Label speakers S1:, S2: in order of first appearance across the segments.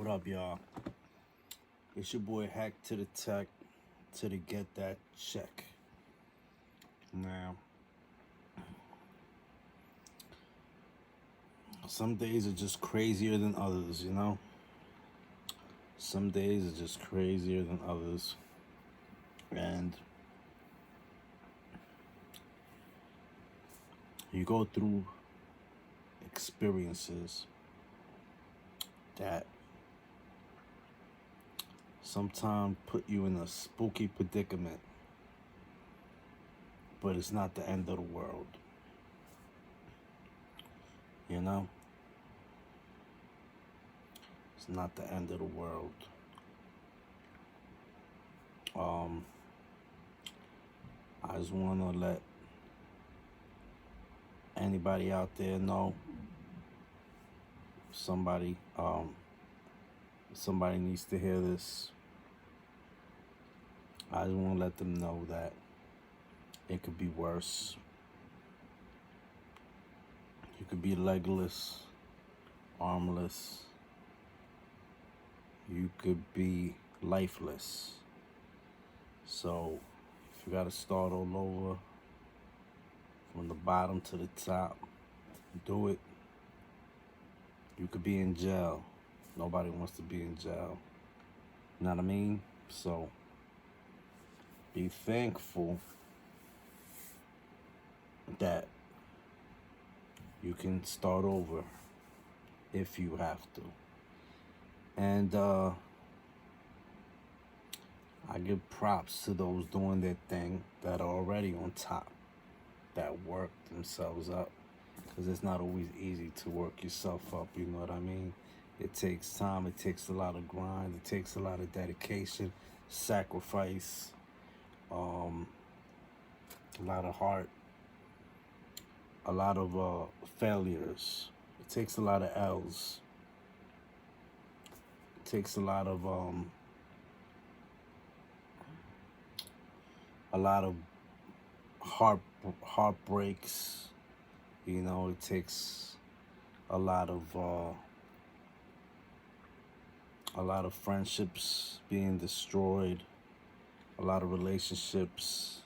S1: What up, y'all? It's your boy Hack to the Tech to the Get That Check. Now, some days are just crazier than others, you know? Some days are just crazier than others. And you go through experiences that sometimes put you in a spooky predicament, but it's not the end of the world. You know? It's not the end of the world. I just want to let anybody out there know somebody needs to hear this. I just want to let them know that it could be worse. You could be legless, armless. You could be lifeless. So if you got to start all over from the bottom to the top, do it. You could be in jail. Nobody wants to be in jail. You know what I mean? So be thankful that you can start over if you have to. And I give props to those doing their thing that are already on top, that work themselves up. Because it's not always easy to work yourself up, you know what I mean? It takes time, it takes a lot of grind, it takes a lot of dedication, sacrifice, a lot of heart, a lot of failures. It takes a lot of L's. It takes a lot of heartbreaks. You know, it takes a lot of friendships being destroyed, a lot of relationships,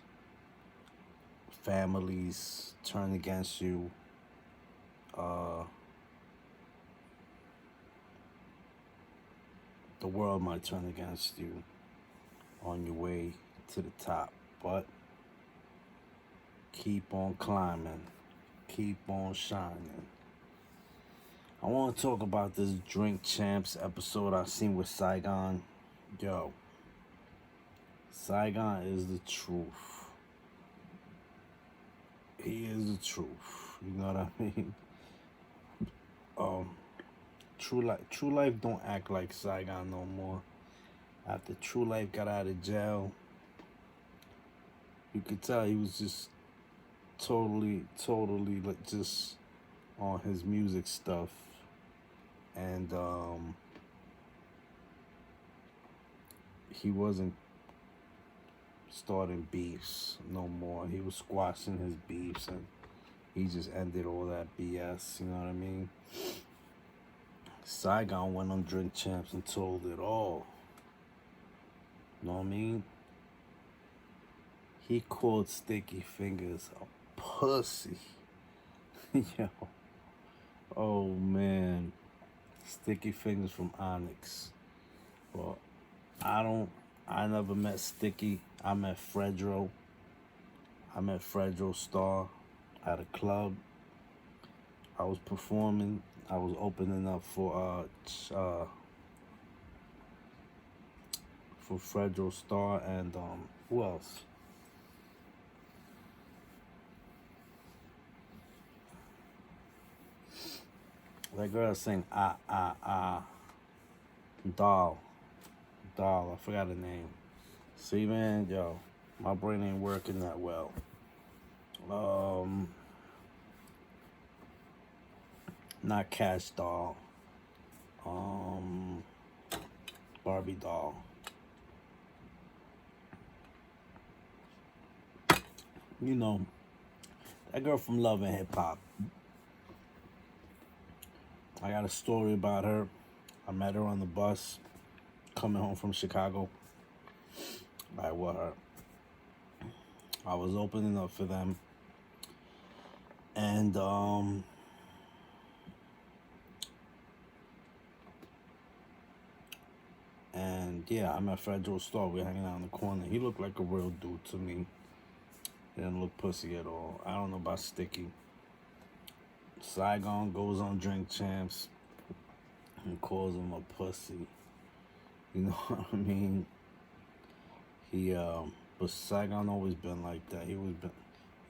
S1: families turn against you. The world might turn against you on your way to the top, but keep on climbing, keep on shining. I want to talk about this Drink Champs episode I seen with Saigon. Yo, Saigon is the truth. He is the truth. You know what I mean? True Life don't act like Saigon no more. After True Life got out of jail, you could tell he was just totally like just on his music stuff. And he wasn't starting beefs no more. He was squashing his beefs, and he just ended all that BS, you know what I mean? Saigon went on Drink Champs and told it all. You know what I mean? He called Sticky Fingaz a pussy. Yo. Oh, man. Sticky Fingaz from Onyx. Well, I never met Sticky. I met Fredro. I met Fredro Star at a club. I was performing. I was opening up for Fredro Star and who else? That girl sang Doll. I forgot her name. See, man, yo, my brain ain't working that well. Not Cash Doll. Barbie Doll. You know, that girl from Love and Hip Hop. I got a story about her. I met her on the bus coming home from Chicago. I was opening up for them, and yeah, I met Fredro Starr. We were hanging out in the corner. He looked like a real dude to me. He didn't look pussy at all. I don't know about Sticky. Saigon goes on Drink Champs and calls him a pussy. You know what I mean? But Saigon always been like that. He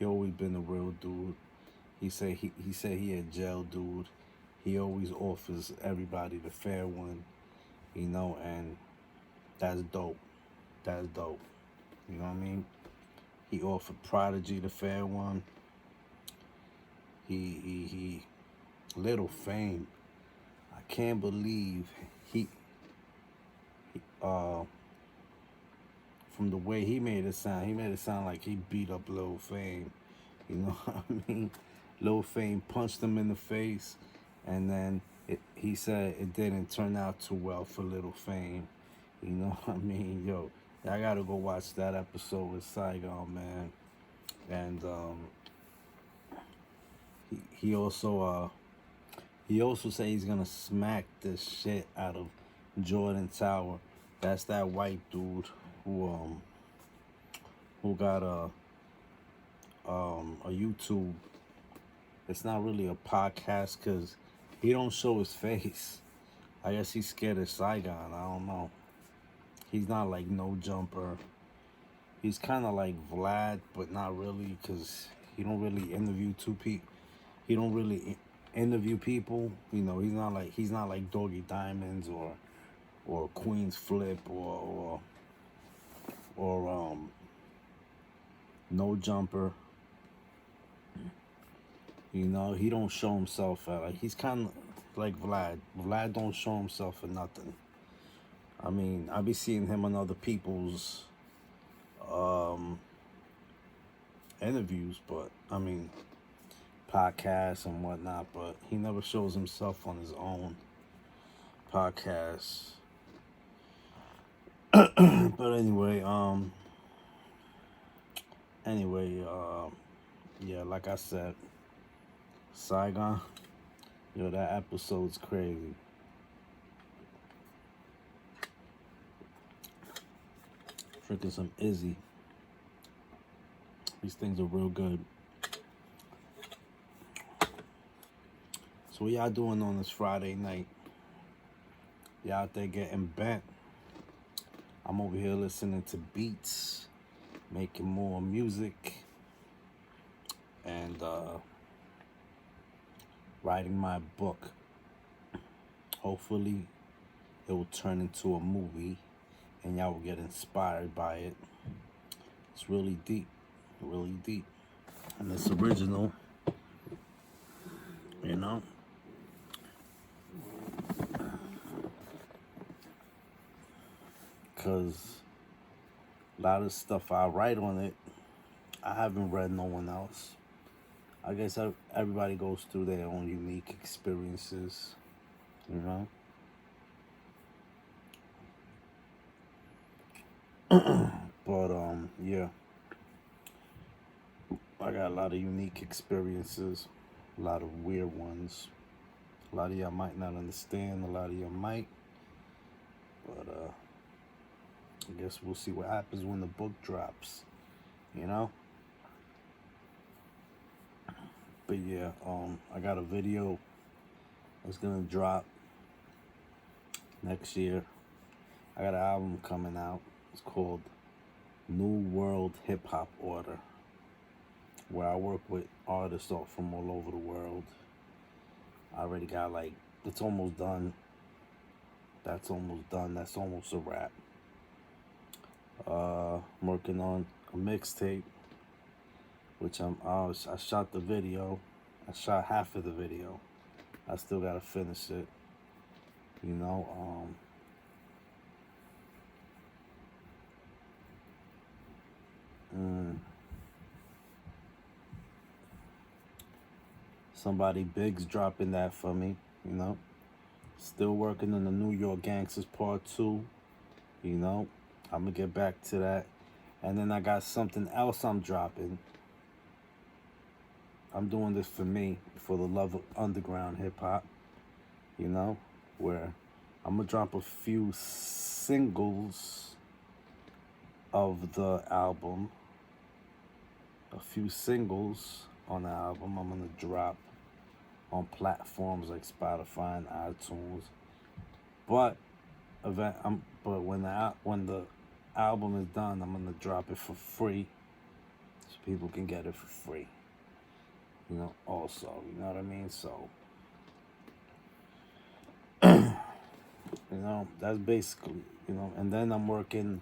S1: always been a real dude. He said he a jail dude. He always offers everybody the fair one, and that's dope. That's dope. You know what I mean? He offered Prodigy the fair one. He Little Fame. I can't believe he from the way he made it sound like he beat up Lil Fame. You know what I mean? Lil Fame punched him in the face, and then he said it didn't turn out too well for Lil Fame. You know what I mean? Yo, I gotta go watch that episode with Saigon, man. And he also said he's gonna smack the shit out of Jordan Tower. That's that white dude who got a YouTube. It's not really a podcast because he don't show his face. I guess he's scared of Saigon. I don't know. He's not like No Jumper. He's kind of like Vlad, but not really, because he don't really interview He don't really interview people. He's not like Doggy Diamonds or Queen's Flip or No Jumper. He don't show himself like he's kind of like Vlad. Vlad don't show himself for nothing. I mean, I be seeing him on other people's interviews, but I mean, podcasts and whatnot. But he never shows himself on his own podcast. But yeah, like I said, Saigon, yo, that episode's crazy. Drinking some Izzy. These things are real good. So what y'all doing on this Friday night? Y'all out there getting bent? I'm over here listening to beats, making more music, and writing my book. Hopefully, it will turn into a movie, and y'all will get inspired by it. It's really deep, and it's original, you know. Because a lot of stuff I write on it, I haven't read no one else. I guess everybody goes through their own unique experiences, you know. But yeah, I got a lot of unique experiences, a lot of weird ones. A lot of y'all might not understand, a lot of y'all might, but I guess we'll see what happens when the book drops, you know. But yeah, I got a video that's gonna drop next year. I got an album coming out. It's called New World Hip Hop Order, where I work with artists from all over the world. I already got it's almost done. That's almost done. That's almost a wrap. I'm working on a mixtape, which I shot the video. I shot half of the video. I still gotta finish it. You know, somebody big's dropping that for me. You know, Still working on the New York Gangsters Part 2. You know, I'm going to get back to that. And then I got something else I'm dropping. I'm doing this for me, for the love of underground hip hop, you know, where I'm going to drop a few singles of the album. A few singles on the album I'm going to drop on platforms like Spotify and iTunes. But when the album is done, I'm gonna drop it for free, so people can get it for free. You know, also, you know what I mean. So, you know, that's basically, you know. And then I'm working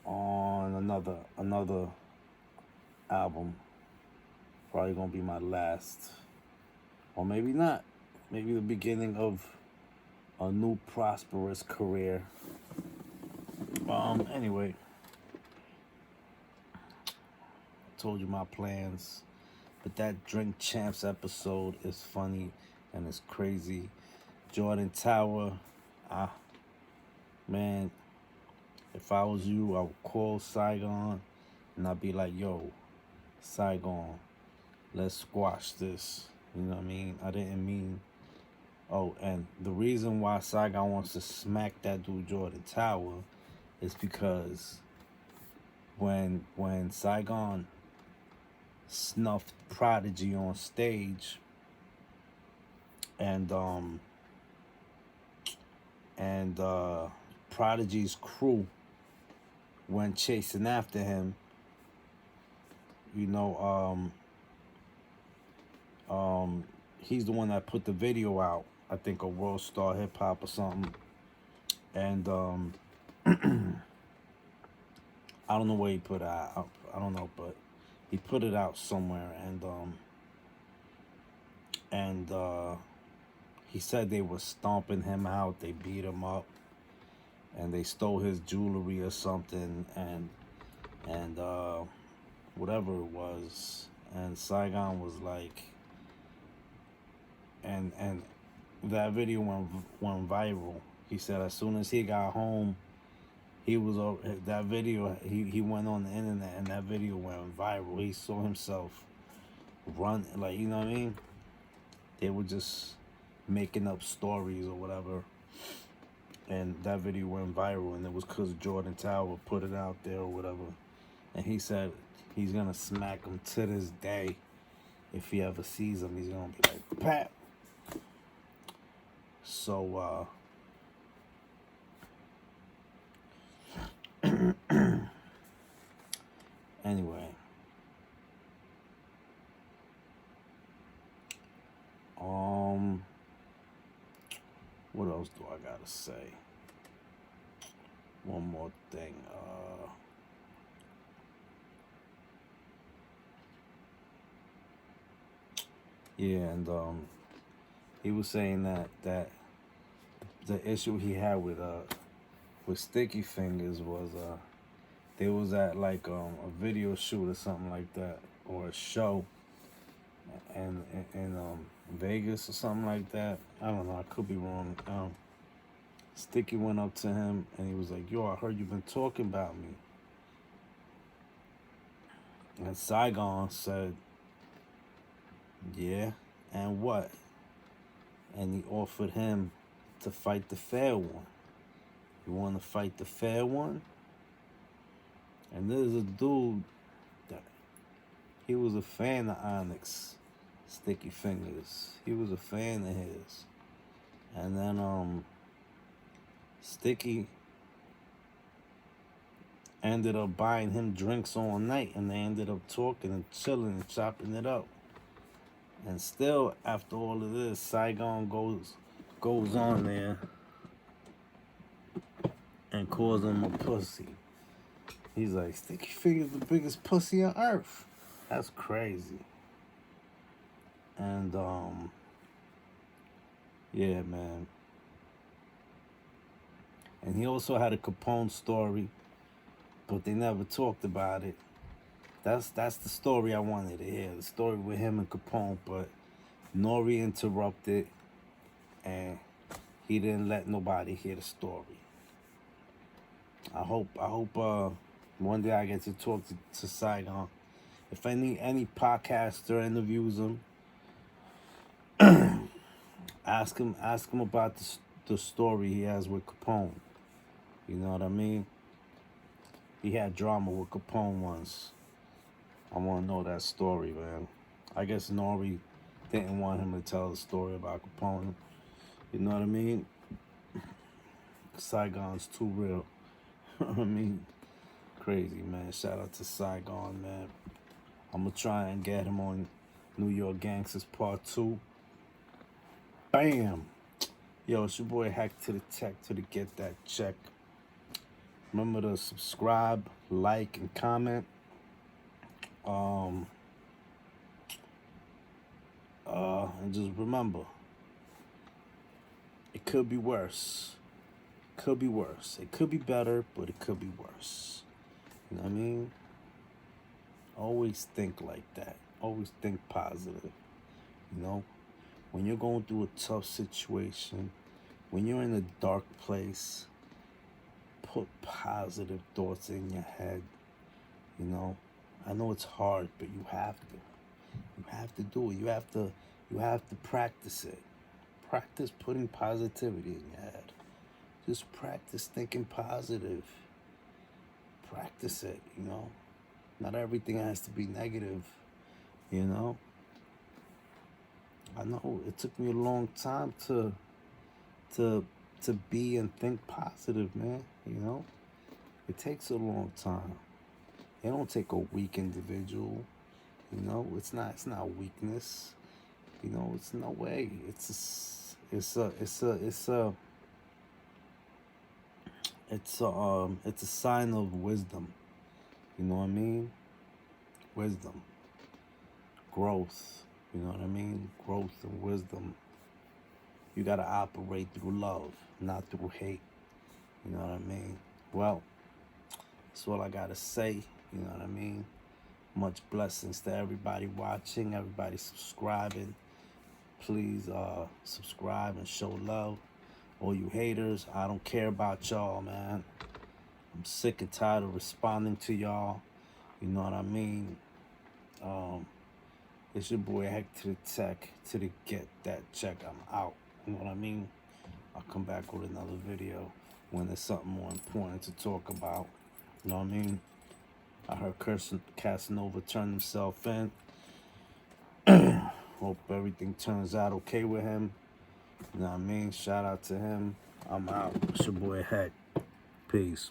S1: on another album. Probably gonna be my last, or maybe not. Maybe the beginning of a new prosperous career. Anyway, I told you my plans. But that Drink Champs episode is funny and it's crazy. Jordan Tower, man, if I was you, I would call Saigon and I'd be like, yo, Saigon, let's squash this. You know what I mean? I didn't mean. Oh, and the reason why Saigon wants to smack that dude Jordan Tower is because when Saigon snuffed Prodigy on stage, and Prodigy's crew went chasing after him. You know, he's the one that put the video out. I think a World Star Hip Hop or something. And I don't know where he put it out. I don't know, but he put it out somewhere. And he said they were stomping him out. They beat him up, and they stole his jewelry or something, and whatever it was. And Saigon was like, and that video went viral. He said as soon as he got home, that video. He went on the internet, and that video went viral. He saw himself run, like, you know what I mean. They were just making up stories or whatever, and that video went viral, and it was because Jordan Tower put it out there or whatever. And he said he's gonna smack him to this day. If he ever sees him, he's gonna be like, Pat. So anyway, what else do I gotta say? One more thing. Yeah, and he was saying that the issue he had with Sticky Fingaz was they was at like a video shoot or something like that, or a show, and in Vegas or something like that. I don't know. I could be wrong. Sticky went up to him and he was like, "Yo, I heard you've been talking about me." And Saigon said, "Yeah, and what?" And he offered him to fight the fair one. You want to fight the fair one? And there's a dude that he was a fan of Onyx, Sticky Fingaz. He was a fan of his. And then Sticky ended up buying him drinks all night, and they ended up talking and chilling and chopping it up. And still, after all of this, Saigon goes on there and calls him a pussy. He's like, Sticky Fingaz the biggest pussy on earth. That's crazy. And yeah, man. And he also had a Capone story, but they never talked about it. That's the story I wanted to hear. The story with him and Capone, but Nori interrupted, and he didn't let nobody hear the story. I hope one day I get to talk to Saigon. If any podcaster interviews him, ask him about the story he has with Capone. You know what I mean? He had drama with Capone once. I want to know that story, man. I guess Nori didn't want him to tell the story about Capone. You know what I mean? Saigon's too real. I mean, crazy, man. Shout out to Saigon, man. I'm going to try and get him on New York Gangsters Part 2. Bam! Yo, it's your boy Hack to the Tech to get that check. Remember to subscribe, like, and comment. And just remember, it could be worse. Could be worse. It could be better, but it could be worse. You know what I mean? Always think like that. Always think positive. You know? When you're going through a tough situation, when you're in a dark place, put positive thoughts in your head. You know? I know it's hard, but you have to. You have to do it. You have to practice it. Practice putting positivity in your head. Just practice thinking positive. Practice it, you know. Not everything has to be negative, you know. I know it took me a long time to be and think positive, man, you know. It takes a long time. It don't take a weak individual, you know. It's not weakness, you know. It's no way. It's a sign of wisdom. You know what I mean? Wisdom, growth. You know what I mean? Growth and wisdom. You gotta operate through love, not through hate. You know what I mean? Well, that's all I gotta say. You know what I mean? Much blessings to everybody watching, everybody subscribing. Please subscribe and show love. All you haters, I don't care about y'all, man. I'm sick and tired of responding to y'all. You know what I mean? It's your boy Hack to the Tech to get that check. I'm out. You know what I mean? I'll come back with another video when there's something more important to talk about. You know what I mean? I heard Casanova turn himself in. Hope everything turns out okay with him. You know what I mean? Shout out to him. I'm out. It's your boy Hack. Peace.